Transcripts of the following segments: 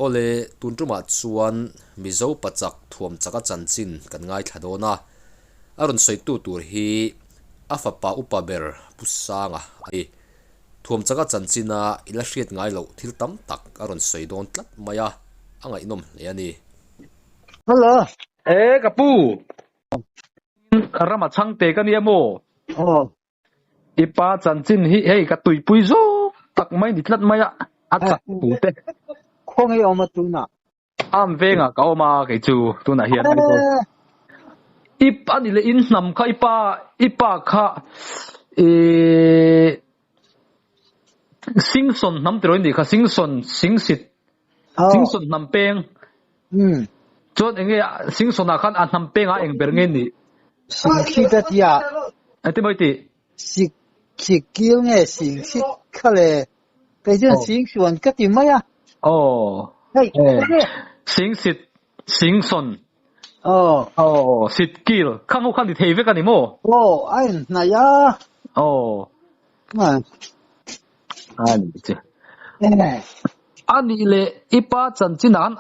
ole tunruma chuan mizo pachak thuam chaka chanchin kan ngai thladona aron soitu tur hi afapa upaber pusanga ai thuam chaka chanchina ila hriat ngai lo thil tam tak aron soidon tlat maya angai nom le ani Hello. Kapu. Karama changte kan yamo. Oh. Ipa chanchin hi hey katui puizo tak mai ni tlat maya atak pute. Khong hi oma tuna. Am venga ka oma ke chu tuna hian ani ko. Ipa ni le in nam kha ipa kha singson nam troi ni kha singsit singson nam peng. Chon enge singson khan an nam peng a eng ber nge ni. Singsi datia. Ati moi ti sikil nge singsi khale. Kaijan singsuan kati maya. Hey. Singson. Sitkil. Khang ho khan di thei ve kan ni mo. Ai na ya. Man. Ani le ipa chanchinan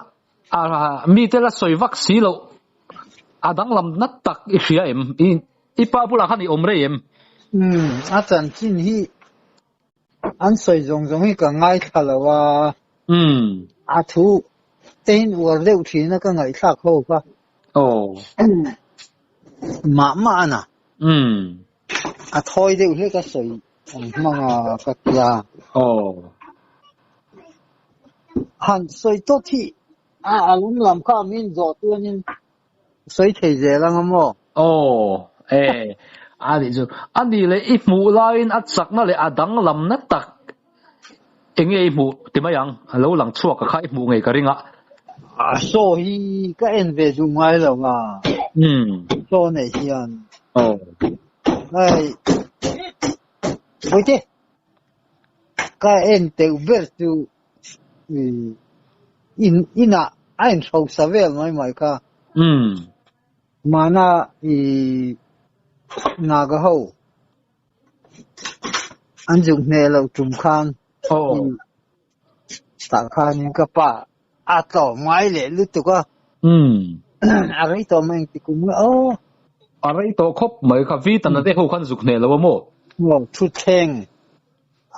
mi tela soivak silo adang lam nat tak ihria em ipa pula khan i omre em a chanchin hi an soi zong hi ka ngai thalawa a thu tein war leu thina ka ngai thak ho ka ma na a thoi deu he ka soi manga ka tia han soi to thi alum lam kha min zo tuanin soi thei je lang mo ani le if mu lain at sakna le adang lam na tak enge mu timayang alo lang chuak ka khai mu ngai ka ringa so hi ka en ve du ngai lo nga so nei hian ai oite ka en te ber tu ina ein so savel mai ka mana naga ho anjung ne lo tum khan ta khan ka pa a to mai le lu tu ka a ri to men ti kum arai to khop mai kha vi tan de ho khan zuk ne lo mo thu theng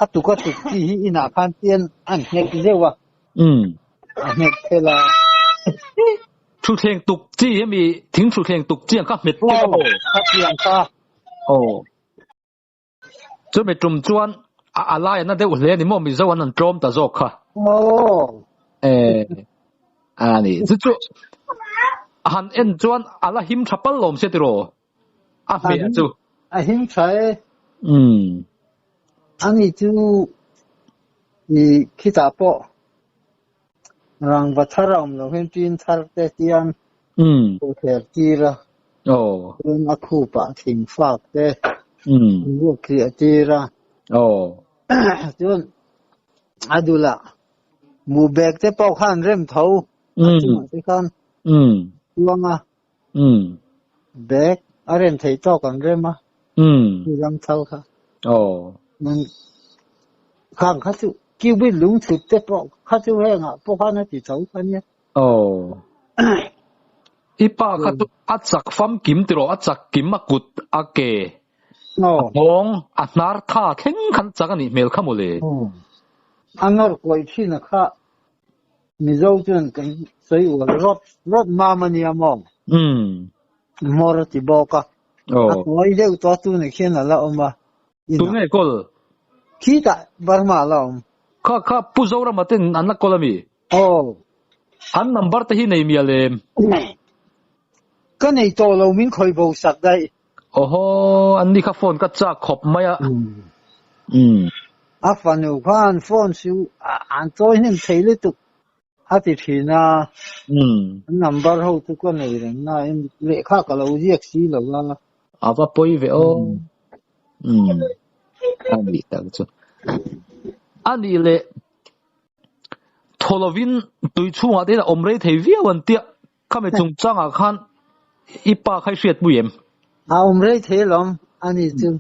a tu ka tu ki ina khan tien an nek lewa a nek thela thu theng tuk chi mi thing thu theng tuk chiang ka met ke mo kha chiang ka chu me tum chuan ala na de ule ni mo mi zo an trom ta zo kha ani chu han en chuan ala him thapal lom se tiro a me chu a him thai ani chu ni kita po rang batharam lo hen tin thar te tian ko ther tira un akhu pa thing fak te wo kria tira chun adula mu bek te po khan rem thau te khan luanga bek aren thei to kan rema ram thau kha man khang kha chu kiu bi lung thu te po kha chu he nga po kha na ti thau kan ya ipa kha tu achak fam kim tiro achak kim makut ake bong anar tha theng khan chaka ni mel khamole anor koi thina kha mi zo chun kan sei wa rot ma mani among mor ti boka oi deu to tu ne khen la oma tu ne kol ki ta barma la kha pu zo ra matin an la kolami an number te hi nei mi ale ka nei to lo min khoi bo sak dai an ni kha phone ka cha khop maya a fanu khan phone su an toy nim theile tu ati thina number ho tu ko nei reng na in le kha ka lo jiek si lo la ava poi ve ani ta chu ani le tholovin tui chunga de omrei thei viawan tia khame chung changa khan ipa khai hriat buem omrei thelom ani chu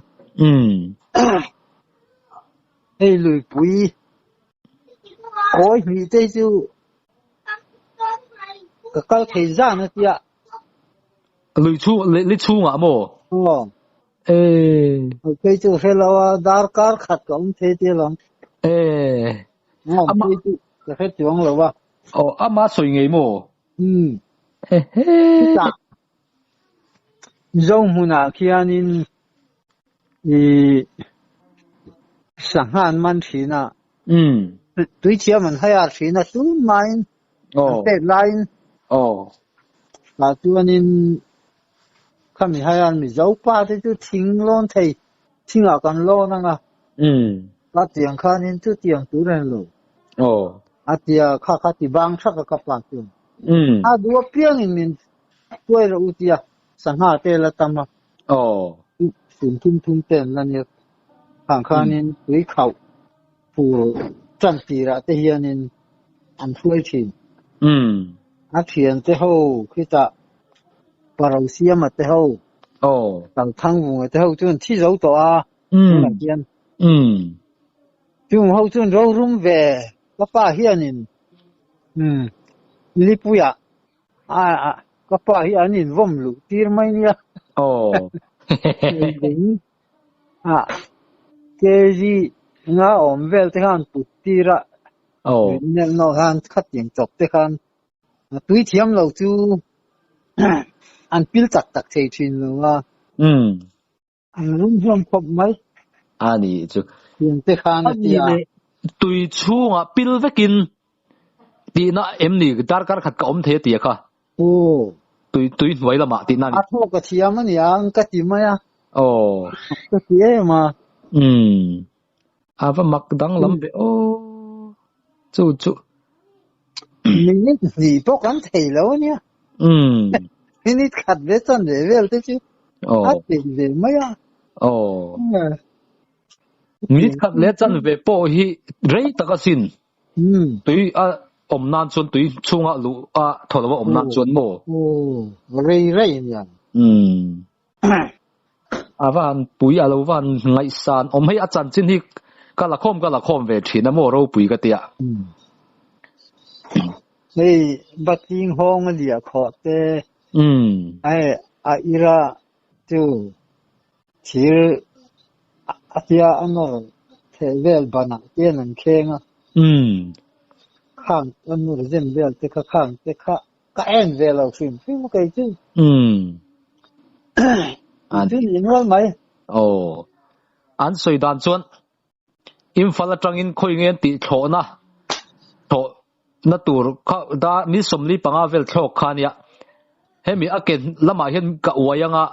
ei lui pui oi mi te chu cái câu thấy ra nữa kìa lấy chu ngã mồ ê cái chỗ phải là dar car khát cũng thế thì lắm ê ama cái hết chuyện rồi ba ama soi nghề mồ he he giống như nào khi anh sang han man thi na tuy chia mình hay ở thi na tu main deadline là tu anh kami hay ăn mi dấu pa thì tu thinh lon thầy thinh ở con lon năng à là tiền khan nên tu tiền tu lên lo tiền khá khá thì bang sắc cái plan tu đua piang in mình quay rồi utia sang ha tê là tâm à tum tên là nhiều hàng khan nên tuy khẩu phù chân tì ra tê hiền nên ăn thuê tiền tiền tê hậu khi ta bảo xia mà tê hậu tầng thang vùng tê hậu chun chi dấu to à là tiền chun hậu chun rau rum về các bà hiền nên lipuya các bà hiền nên vong lu tir mai nia cái gì ngã ổn về thế han tụt tira nên nó han khát tiền chọc thế han túi thiam lâu chú anh pil tắc chơi chuyện luôn anh luôn luôn khóc mấy anh chú tiền thế han thì túi chú ngã pil với kinh thì nó em nỉ dar car khát ổn thế tiệt à túi vậy là mà thì nãy thôi cái thiam anh yang cái gì mà cái gì mà và mặc đắng lắm vậy chú mình gì bốc ăn thầy lâu nhá mình khát về chân để về thế chứ khát về mấy mình khát về chân về bộ hi rây ta cái xin tùy nan chuan tùy chung lu thổi vào nan chuan mồ rây nhỉ van bùi lâu van ngày san hay chân trên hi cái là khom về thì nó mồ râu bùi cái tiệt hey bắt tiếng hong liệt khó thế ira tu chỉ tia anh nó thế về bản cái năng khen khang anh nó dân về thế khang thế cái em về lâu phim cái chứ chứ những cái mấy anh suy đoán chuan im phật trăng in khôi nghe tị thọ na na tur da mi somli panga vel thok khania hemi aken lama hen ka wayanga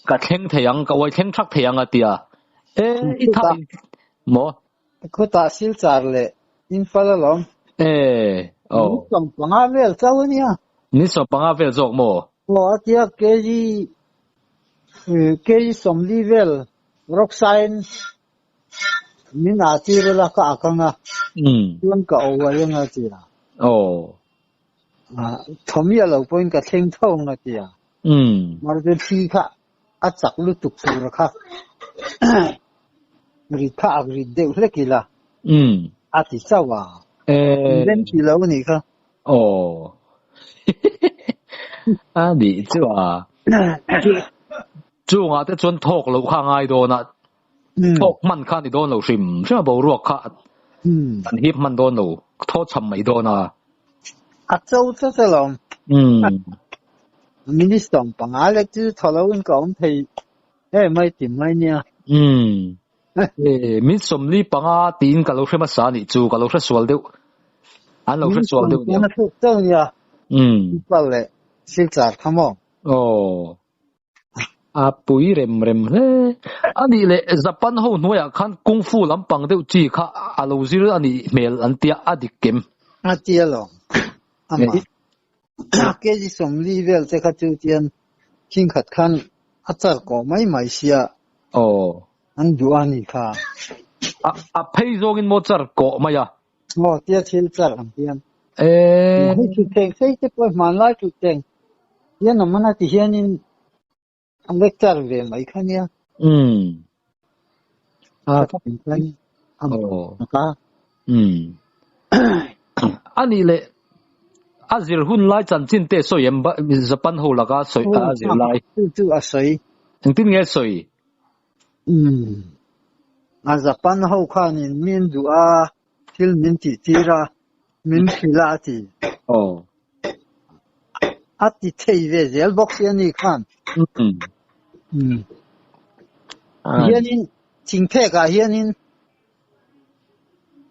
ka theng theyang ka wai theng thak theyanga tia I thai mo ko ta sil char le in fala lom som panga vel chawnia ni so panga vel jok mo atia keji somli vel rock sign min atira ka akanga yun ka wayanga tia thomi lo point ka theng thong na tia mar de thi kha achak lu tuk tur kha ri kha ri de hlekila ati chawa den ki lo ni kha đi chứ chú ngã tới chuẩn thọc lâu khang ai đó na thọc man khang đi đó lâu sim chứ bảo ruột khát anh hiệp man đó lâu thọ chăm mấy đó na châu cho lòng minister bằng ai lấy chứ thọ lâu anh講thì mấy tìm mấy nha mình xâm li bằng à tiền cả lâu xem sao đi chú cả lâu xem sual điệu anh lâu xem sual điệu nó thuộc châu nha bảo lệ xin trả tham mong bùi rem le anh đi lệ Japan hậu nuôi à khăn功夫làm bằng điệu chỉ khá lâu zero anh đi mail anh tia đi kiếm tia lòng cái gì xâm li về cái khát chịu tiền kinh khát khăn chả có mấy xia anh du anh đi khá phải rồi in một char có mấy à tia chịu char anh tiền chụp tiền xây cái coi màn lại chụp tiền yên là mana thì hiện in anh lấy char về mấy khăn nha anh đi lệ azir hun lai chan chin te so yem ba japan ho laga soi azir lai tu a soi tin nge soi a japan ho khanin min du a til min ti tira min khila ti ati thei ve zel box yani khan hianin chingphe ka hianin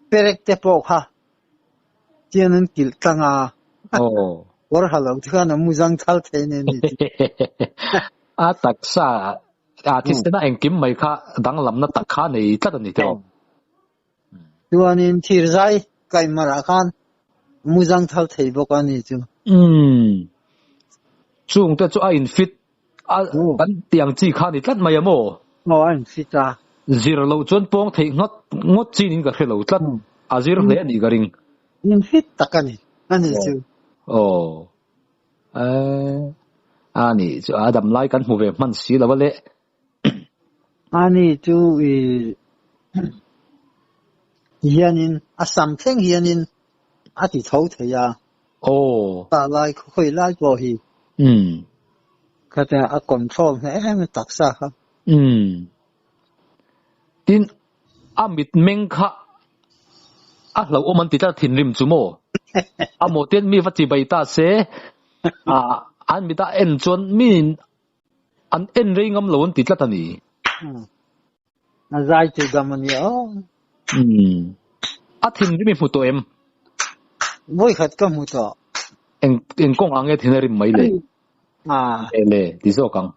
perek te po kha tianin kil tanga war halo thana muzang thal theine ni a taksa artist na engkim mai kha dang lam na takha nei tla ni te tuanin thirzai kai mara khan muzang thal thei bokani chu chung te chu a in fit a kan tiang chi kha ni tlat mai amo an fita zero lo chon pong thei ngot chi nin ka khelo tlat azir le ni garing in fit takani ani chu ani chu adam lai kan hu ve man si la wale ani chu hianin asam theng hianin ati thau theya ta lai khoi lai bo hi kata a control ne em taksa ha tin amit meng kha a lo o man ti ta thin rim chu mo a mo ten mi va chi bai ta se an mi ta en chon min an en rei ngam lo on ti tla ta ni na zai te gamani a thin rim mu to em voi khat ka mu to en kong ange thin rim mai le ele ti zo kang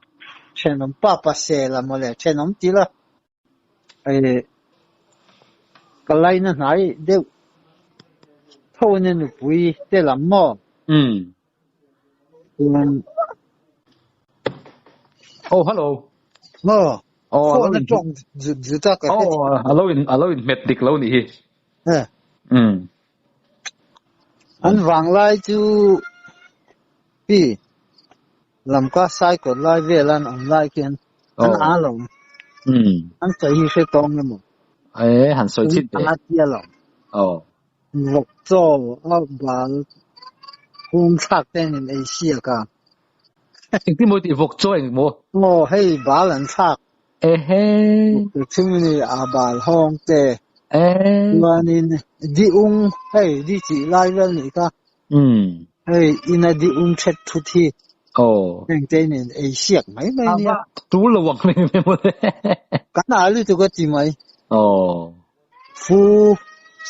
chenom papa se la mole chenom ti la kalai na nai de thone nu pui te lam mo hello na chong zu ta ka hello in metric lo ni hi an wang lai chu pi lam ka sai ko lai ve lan on lai ken an a lo an sai hi se tong ne mo han soi chit de a tia lo lok zo a bal hung chak ten in asia ka ti mo ti vok zo eng mo hey balan chak chu ni a bal hong te manin di hey di chi lai vel ni ka hey ina di chet thu thi neng te nin asia mai ni tu lo wang ni mo kana lu tu ko ti mai fu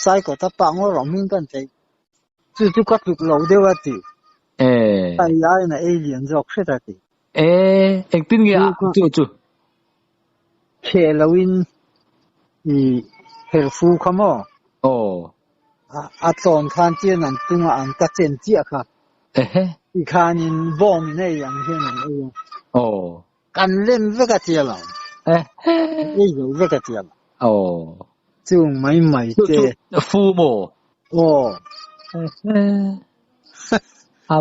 sai ko ta pa ngo rom min kan te chu ka tu lo de wa ti ai ai na alien jok se ta ti ek tin ge chu Halloween her fu khamo a ton khan chien an tunga an ka chen chia kha i khanin bom ne yang hen an kan len ve ka chia la yo ve ka chia chung mai te fu mo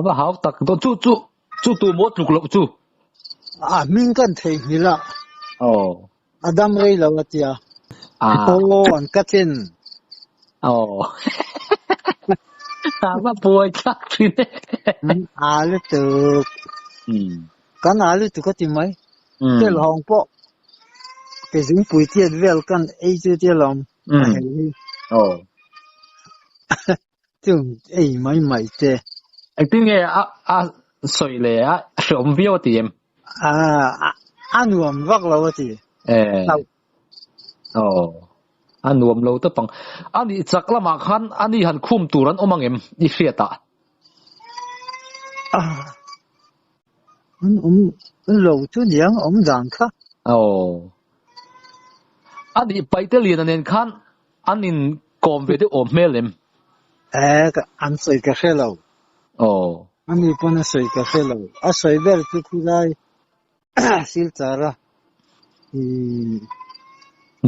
ba hao tak do chu tu mo tu lo chu min kan thei ni la adam rei la watia an ka chen ba boy chắc thì lu tu kan lu tu ko ti mai te long po ke jing pui tiet vel kan ei chu ti lom chung ei mai te anh tin nghe soi le rom vio ti em anuam vak lo ti anuam lo te pang ani chakla ma khan ani han khum turan omang em i fiata lo chu niang dang kha ani paite lian nen khan anin kom ve de om melem ka an soi ka hello ani pon soi ka hello a soi ber tu khulai sil tara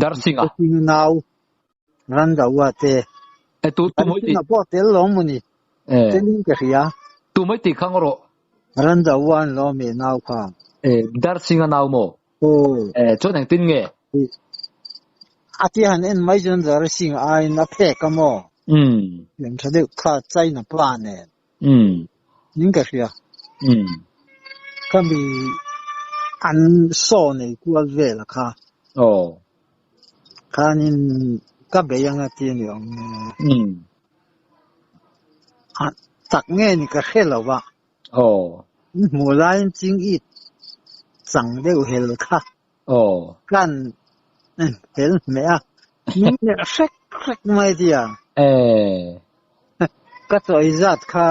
darsinga now randa wa te tu moi ti na po tel lo muni telin ka ria tu moi ti khangro randa wan lo me now kha darsinga now mo cho nang tin nge ati han en mai jon dar sing ai na phe ka mo yam thade kha chai na plan ne những cái gìก็มีอันโซนในกัวเวลค่ะค่ะนี่ก็เบียงอ่ะที่นี่ตักเงี้ยนี่ก็เห็นแล้วว่าหมู่ร้านจริงอีสั่งได้เห็นแล้วค่ะกันเห็นไหมอ่ะนี่เนี่ยเช็คไม่ดีอ่ะก็ตัวอีจัดค่ะ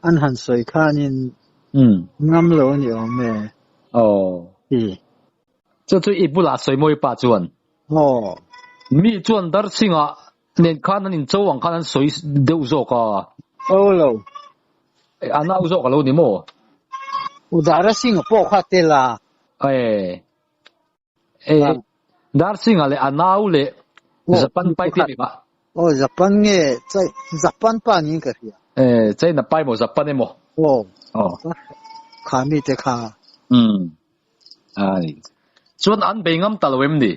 อันหันสวยค่ะนี่งามเลยนี่อ๋อแม่这最一不拉水没把转米转得行啊你看那你走往看那水都做个喽那做个喽你么我打了行不快的啦那行啊嘞那有嘞日本拜的吧日本嘅在日本办应该是在那拜么日本的么看没得看ส่วนอันเป็นงั้นตลอดมั้ย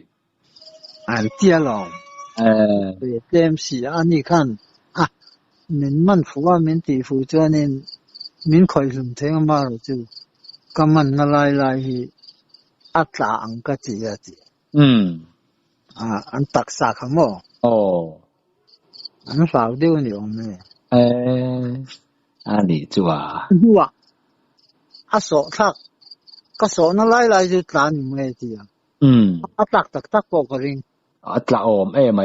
อันเดียวเต็มสิอันนี้คันมันฟูว่ามันตีฟูจวนนั้นมันคอยสุ่มเทงมาแล้วจูก็มันละลายอัตราอังกฤษจีอันตักษาขโมอันฝากเดียวนี่อ๋อแม่อันนี้จัวโสทักก็สอนอะไรจะตานไม่ดีอ่ะตักปอกริงตาอมไหม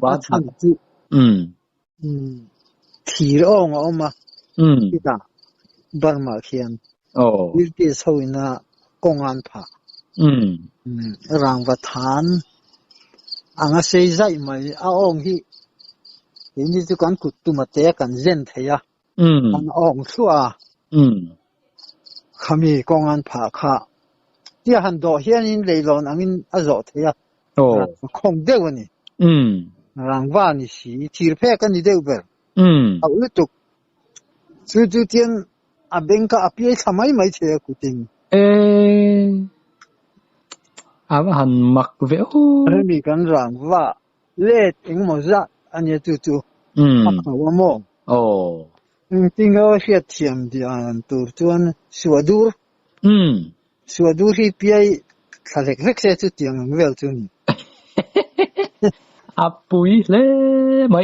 บ้านทันจีทีร้องออกมาที่ตาบาร์มาเขียนวิธีสวินะกงอันผารางวัฒนอังเสียใจไหมองที่เห็นที่จะการกุตุมาเตะกันเย็นเทียอันองชัวขมีกองอันผาค่ะที่หันดอกเฮียนินเลยลอนอันนี้อจอดเทียคงเดียวนี่รางวัลนี่สิทีร์เพกันนี่เดียวเบอร์เอาอุตุกจุดเทียนอาเบงก็อาพี่ทำไมไม่เชื่อกูติงอาว่าหันมักเวลมีกันรางวัลเล็ดเองมั้งจ้ะอันนี้จู่ว่าโม่จริงๆเสียเทียมดีอันตัวจวนสวดูที่พี่ทะเลเล็กเสียจุดเตียงเวลจุนปุยเล่ไม่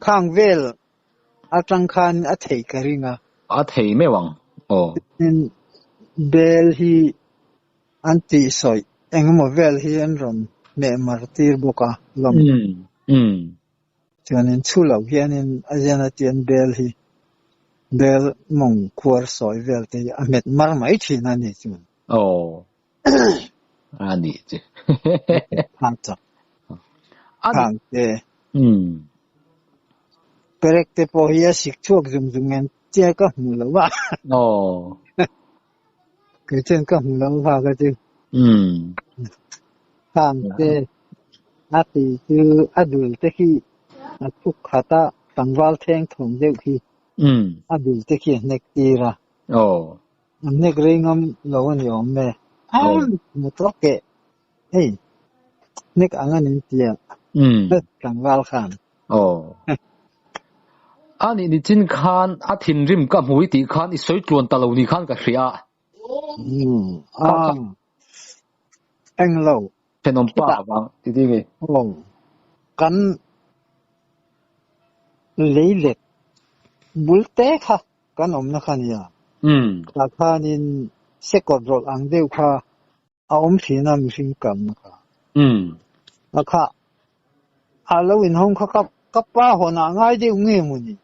ข้างเวลจังคันเทกริงเทไม่หวังเบลฮีอันตีสอยเองมาเวลฮีอันรอนเมมาร์ตีร์บุกลมจวนนั้นชูเหล่าเฮียนินอาจารย์เตียนเบลฮีเบลมงควรสอยเวลที่อเมริกมาไม่ชินนี่จุนอันนี้จีฮันจ้ะฮันเตเปรกเตปอยาสิกชวกจุ่มเงินเจ้าก็หูแล้วว่าคือเจ้าก็หูแล้วว่าก็จึงฮันเตอาทิคืออดุลเตคีทุกขัตตังวัลเทงถงเดียวคีดูตะกี้เน็กตีระเน็กเริงมลวนยอมแม่มุตรเกะเฮ้ยเน็กอังนินเตียกังวาลขันอันนี้จินขันอาทินริมกับหุยตีขันอีสวยจวนตะลุนีขันกับเสียเอ็งเราเป็นนมป้าบังที่ที่กี่กันเลยเล็กบุลเตค่ะกันอมนักนี่อ่ะราคานี่เสกอดรถอังเดียวค่ะอมสีน้ำสิงกันนะคะราคาเราอินห้องเขากับป้าหัวหน้าง่ายเดียวเงี้ยมันนี่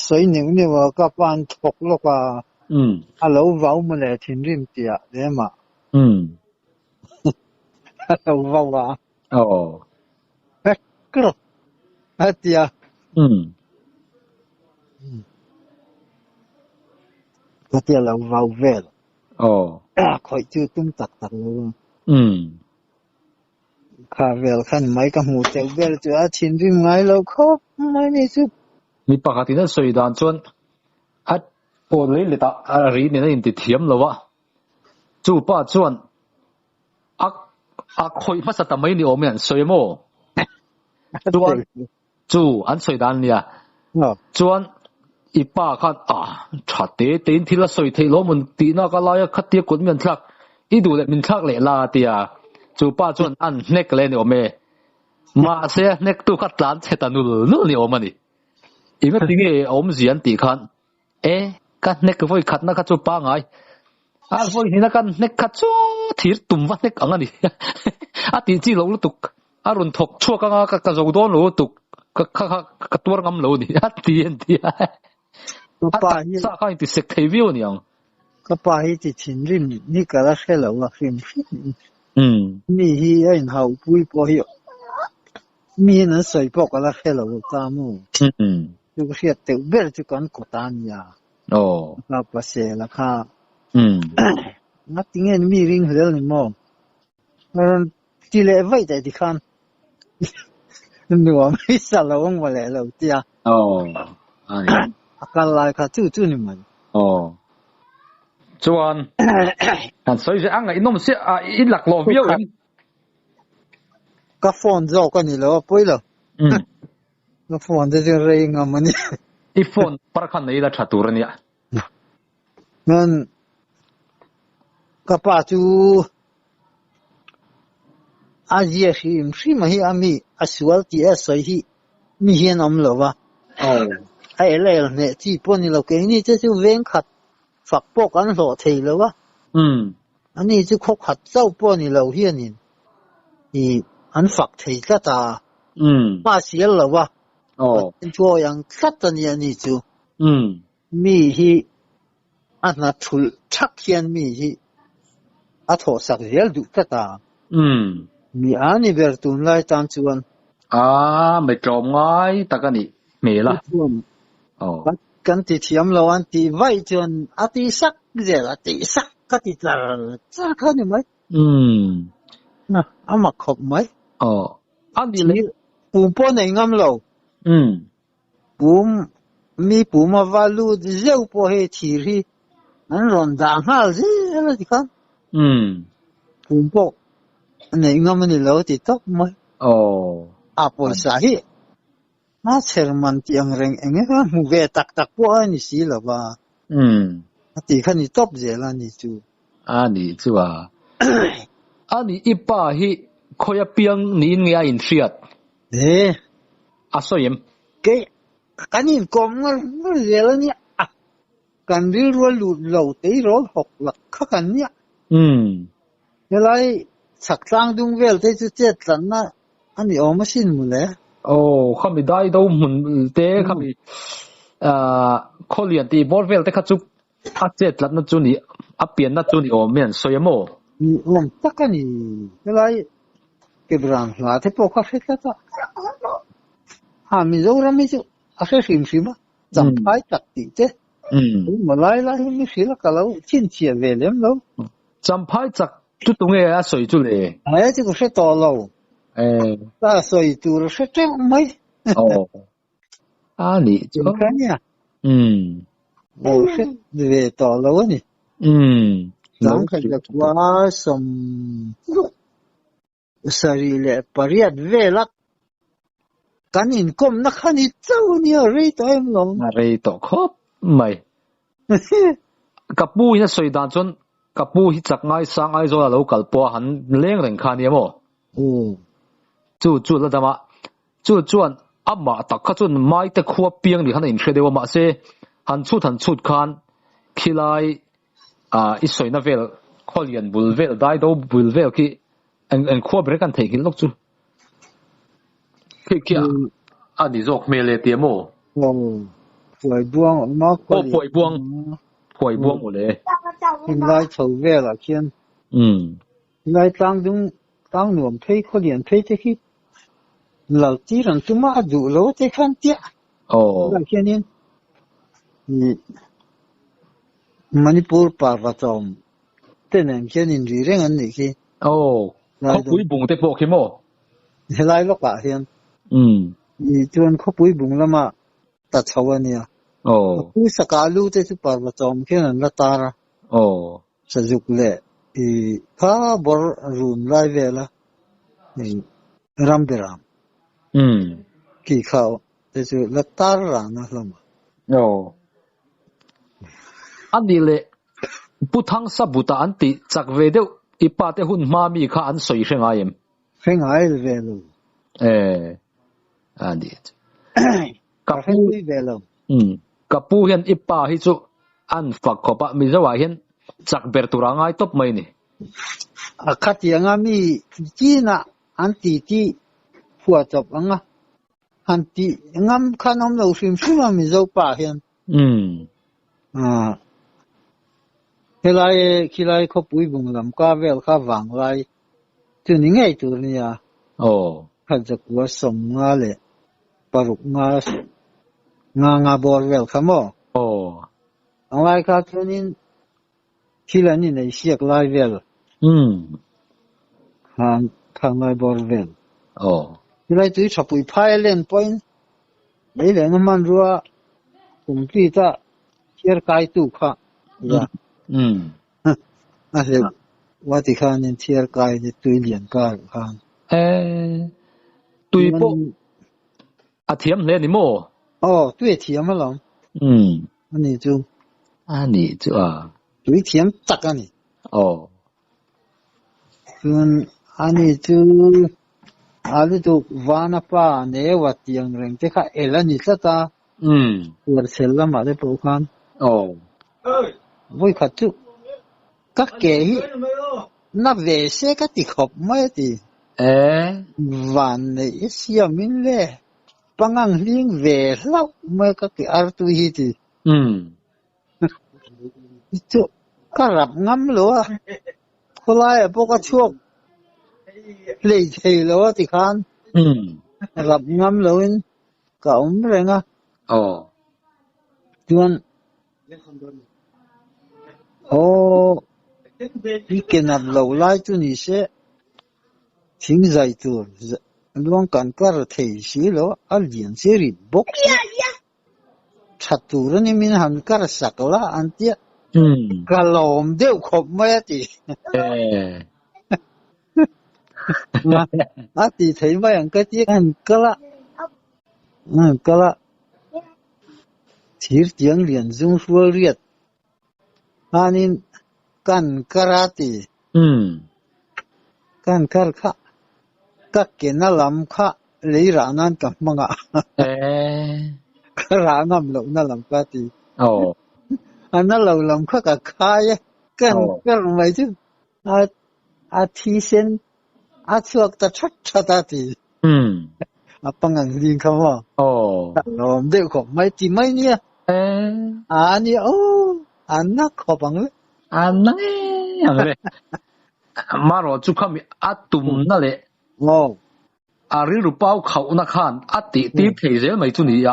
สวยหนึ่งเนี่ยว่ากับป้าถกลูกว่าเราว้าวมาเลยทิ้งริมเตียเดี๋ยวมาเราว้าวว่ากรอบเตียเตียเราว้าวเวลคอยชื่อตุ้มตักเลยข้าเวลขันไม่กับหูเจ้าเวลจะชินริมไงเราครบไม่นี่สุดมีปกตินั่นสุดด่านชวนโอ้เลยเลยตารีเนี่ยนั่นติดเทียมแล้ววะจู่ป้าชวนคอยภาษาตะไม่นี่โอเมียนสวยโม่ชวน chu an soi dan nia chuan ipa khat thate tein thila soi theilo mun ti na ka la khat ti kut men thlak I du le min thlak le la tia chu pa chuan an nek le ni ome ma se nek tu khat tlan chetanul nu ni omani ime tinge om zian ti khan kan nek voi khat na kha chu pa ngai voi hina kan nek khat chu thir tum wa nek angani ti chi lo tuk arun thok chua ka zo don lo tuk ka tur ngam lo ni ti en ti pa hi sa ka ti sek thei viu ni ang ka pa hi ti chin rin ni ka la khelo wa khim mi hi ai hau pui po hi mi na soi po ka la khelo ta mu chu khiat te ber chu kan ko tan ya ka pa se la kha na tingen mi ring hel ni mo ti le vai dai di khan nu wa mi sa lo wa le lo tia ai akal lai kha chu ni man chuan an soi je anga inom se in lak lo viu in ka phone zo ka ni lo poi lo ka phone de re ngamani I phone par khan nei la thatur ania nan ka pa chu azia hi ma hi ami aswal ti asai hi mi hian am lo wa ai le ne chi po ni lo ke ni chu chu ven khat phak pok an lo thei lo wa ani chu khok khat chau po ni lo hian in I an phak thei ta ta ma sial lo wa chu yang khat ni ani chu mi hi ana thul thak hian mi hi a tho sak zel du ta ta mi ani ber tun lai tan chuan me trom ngai takani me la kan ti thiam lo an ti vai chuan ati sak zel ati sak ka ti tar cha kha ni mai na ama khop mai ani le pu po nei ngam lo pum mi pu ma valu zeu po he thiri an ron da hal zi la ti khan pum po nei ngam ni lo ti tok mai a po sa hi na serman ti ang reng enge ha mu ve tak po ani si lo ba ati khan ni top je la ni chu ani chu ani ipa hi khoya piang ni ngia in fiat asoyem ke kanin kom ngal je la ni kan ri ro lu lo te ro hok lak kha kan ni lai sak tang dung vel te chu chet tlan na ani o machine mu le khami dai do mun te khami kholian ti bor vel te kha chu a chet tlan na chu ni a pian na chu ni o men soyamo ni om takani lai ke bran la te po kha fet ta ha mi zo ra mi chu a se sim sim cham pai tak ti te ma lai mi sila ka lo chin chia ve lem lo cham pai chak tu tu nge a soi chu le ai chu ko se to lo ta soi tu ro se te mai ni chu ka nya se ve to lo ni dang kha ja kwa som sari le pariat ve lak kanin kom na khani chau ni re to em lo re to khop mai kapu ina soi dan chon kapu hi chak ngai sang ai zo lo kal po han leng reng khani mo chu la dama chu chuan amma tak kha chun mai te khuwa piang ni han in khredewa ma se han chut khan khilai I soi na vel kholian bul vel dai do bul vel ki en khuwa bre kan thei kin lok chu kia ani zok mele te mo phoi buang ma phoi buang ole in lai chou ve la khian lai tang nuam thei kholian thei te khi lau ti ran tu ma du lo te khan tia la khian in Manipur parvatom tenen khian in ri reng an ni khi khopui bung te po khi mo helai lo ka hian ni chuan khopui bung lama ta chawania pu sakalu te chu parvatom khian an la tara sajuk le kha bor run lai vela ramberam kỳ khảo thì chú là tar ra nó lắm anh đi lệ bút thang sa bút ta anh ti chắc về đâu ipa te hun ma mi kha anh soi khen ai em khen ai về luôn anh đi kapu về luôn kapu hian ipa hi chu an phak khopa mi zawa hian chắc ber tura ngai top mai ni khát tiếng mi chi na anh ti phua chọc anh anh ti ngắm khăn ông đầu phim mà mi dâu pa hiền khi lại có bụi bùng làm cá vẹo cá vàng lại từ những ngày từ này khát giấc của sống ngã lệ paruk ngã bor vẹo khăm ông lại khát cho nên khi lại nhìn này siết lại vẹo khang lại bor vẹo khi lại tụi chọc bụi phai lên point đấy là nó man rùa cùng tụi ta chia cái tụ kháว่าที่ข้านี่เทียร์กายที่ตุยเหรียญกายข้างตุยโปอาเทียมเลยนี่โมตุยเทียมมาหรออันนี้จูตุยเทียมจักอันนี้ส่วนอันนี้จูวานาป้าเนวัดยังเร่งที่ข้าเอลันนี่สัตตาตัวเซลล์มาได้ปลุกขันvui khát chú các kẻ nó về xe các tì khop mấy tì vạn này xia min lệ băng ngang liêng về lâu mấy các cái ar tu hi tì chú các rập ngắm lúa cô lại bố các chuột lấy thầy lúa tì khan rập ngắm lúa cả ông rồi nga chuan đi cái nạp lâu lại tu ní sẽ chính giải tu luôn cần cả thầy sĩ lo al diện sẽ rít bốc chặt tu rồi nên mình ham cả sạc la anh tiệt cả lồng đều khop mấy tí tí thấy mấy anh cái tiệt anh cả la thiệt tiếng liền dung phơi riết anh kan karate kan kar kha các cái nó làm kha lấy ra nan cả manga ra ngam lo nó làm cái gì anh nó lo làm kha cả khai kan mày chứ thi sen chuột ta chát ta thì bằng anh riêng không làm đều không mấy tí mấy nhỉ anh nó khó bằng đấy anh ấy mà rồi chú không tụm nó lệ ri ru bao khẩu nó khan tí thấy dễ mấy chú nhỉ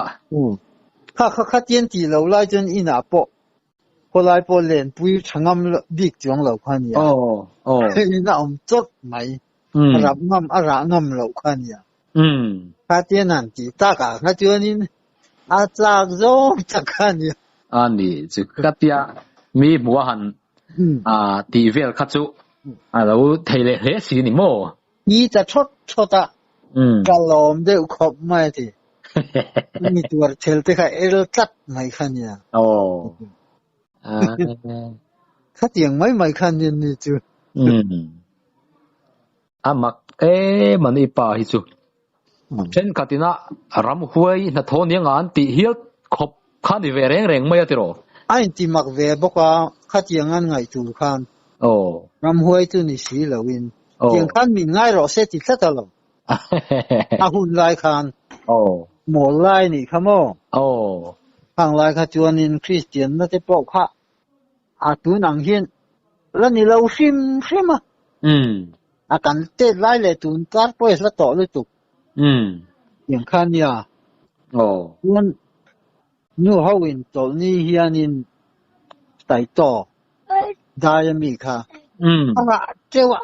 khá tiền tỷ lâu lại chân in bộ后来播练不长暗了别讲了看呀那我做没让暗了看呀他电脑机大概他就你咋做咋看呀你就个点没无限地位卡住然后提嚟黑事你么你จะ出的กะลอมได้ขอบไม่ทีมีตัวเทลที่เขาจัดไม่คันเนี่ยเขาเตียงไม่คันเนี่ยนี่จูมักมันอีป่าฮิจูเช่นกัตินะรำหวยนัทโทนี่งานตีเฮียขบขันดีเวรงไม่ติโรไอ้ที่มักเวบอกว่าเขาเตียงงานไงจูคันรำหวยจูนี่สีเหลวินเตียงคันมีง่ายรอเสติสัตว์หรอหุ่นลายคันหมอลายนี่ครับมั้งทางลายขจรนินคริสเตียนนั่นจะบอกว่าตัวหนังเห็นแล้วนี่เราฟิมอ่ะกันเตะลายเลยตัวการปล่อยสะต่อเลยตุกอย่างคันเนี่ยมันนู่นเขาวินตัวนี้เฮียนินไต่ต่อได้ยังมีค่ะเจ้าว่า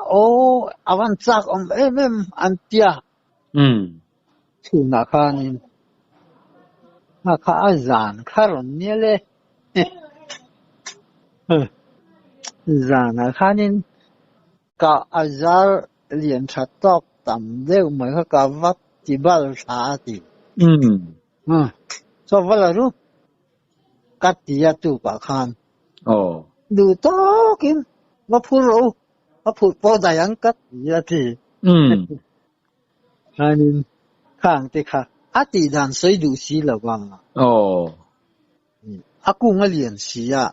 อาวันจากอันเดียถูกนะคะนี่ข้าอาจารย์ข้ารอนเนี่ยเลยอาจารย์นะคะนี่ก็อาจารย์เรียนชัดตอกต่ำเร็วเหมือนกับวัดที่บ้านชาติ so vala ru katia tu pa khan du to kim ma phuro ma phu po dayang kat ya ti anin khang te kha ati dan sei du si la wa aku ngalian si ya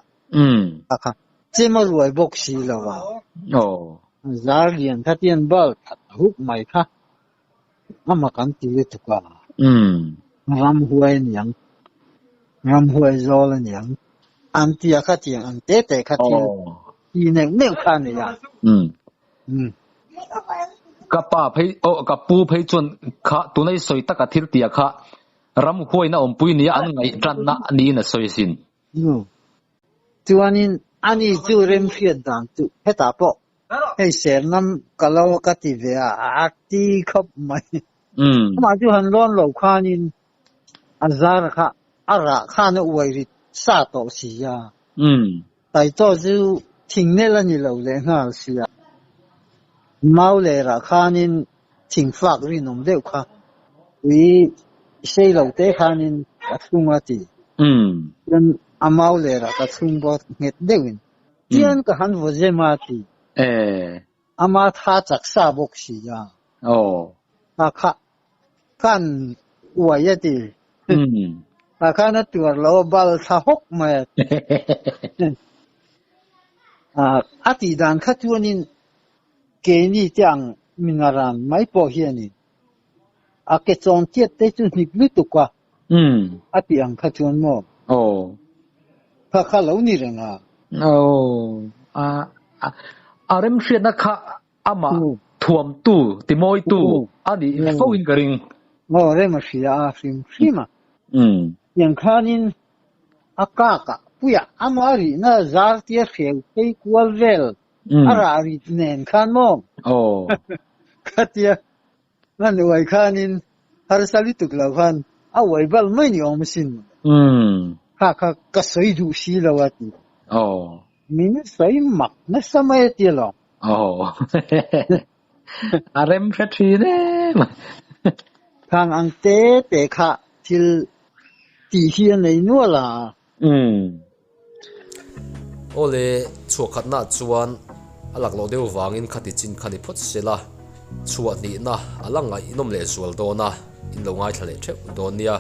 aka chema ruai bok si la wa zar lian kha tian bal huk mai kha ama kan ti tu ka ram huai niang ram huai zol niang an ti kha ti an te te kha ti ti ne ne kha ne ya kapa phei kapu phei chun kha tunai soi taka thil tia kha ram huai na pui ni an ngai tran na ni na soi sin chuanin ani chu rem phiat dan chu heta po hei ser nam kalo ka ti ve a ti khop mai ma chu han lon lo khanin azar kha ara kha na uai ri sa to si ya tai to chu thing ne la ni lo le nga si ya mau le ra khanin thing fak ri nom deu kha wi sei lo te khanin asunga ti dan amau le ra ka chung bo nget deuin tian ka han vo je ma ti ama tha chak sa bok si ya ka kha kan uai ya ti ka kha na tur lo bal tha hok ma ati dan kha chuanin ke ni chang minaran mai po hian ni a ke chon tiet te chu hnik lu tu kwa ati ang kha chuan mo kha lo ni renga rem hriat na kha ama thuam tu ti moi tu ani foin garing re ma sia sim yang khanin akaka puya amari na zar tia kheu pe kwal vel ara ri nen khan mo khatia nan wai khanin har sali tuk la khan a wai bal mai ni om sin kha ka sei du si la wati min sei mak na samay ti lo arem phetri ne khang ang te kha til ti hian nei nu la ole chuakhat na chuan alak lo deu wangin khati chin khani phot sela chuat ni na alanga inom le zual do na in lo ngai thale thep do nia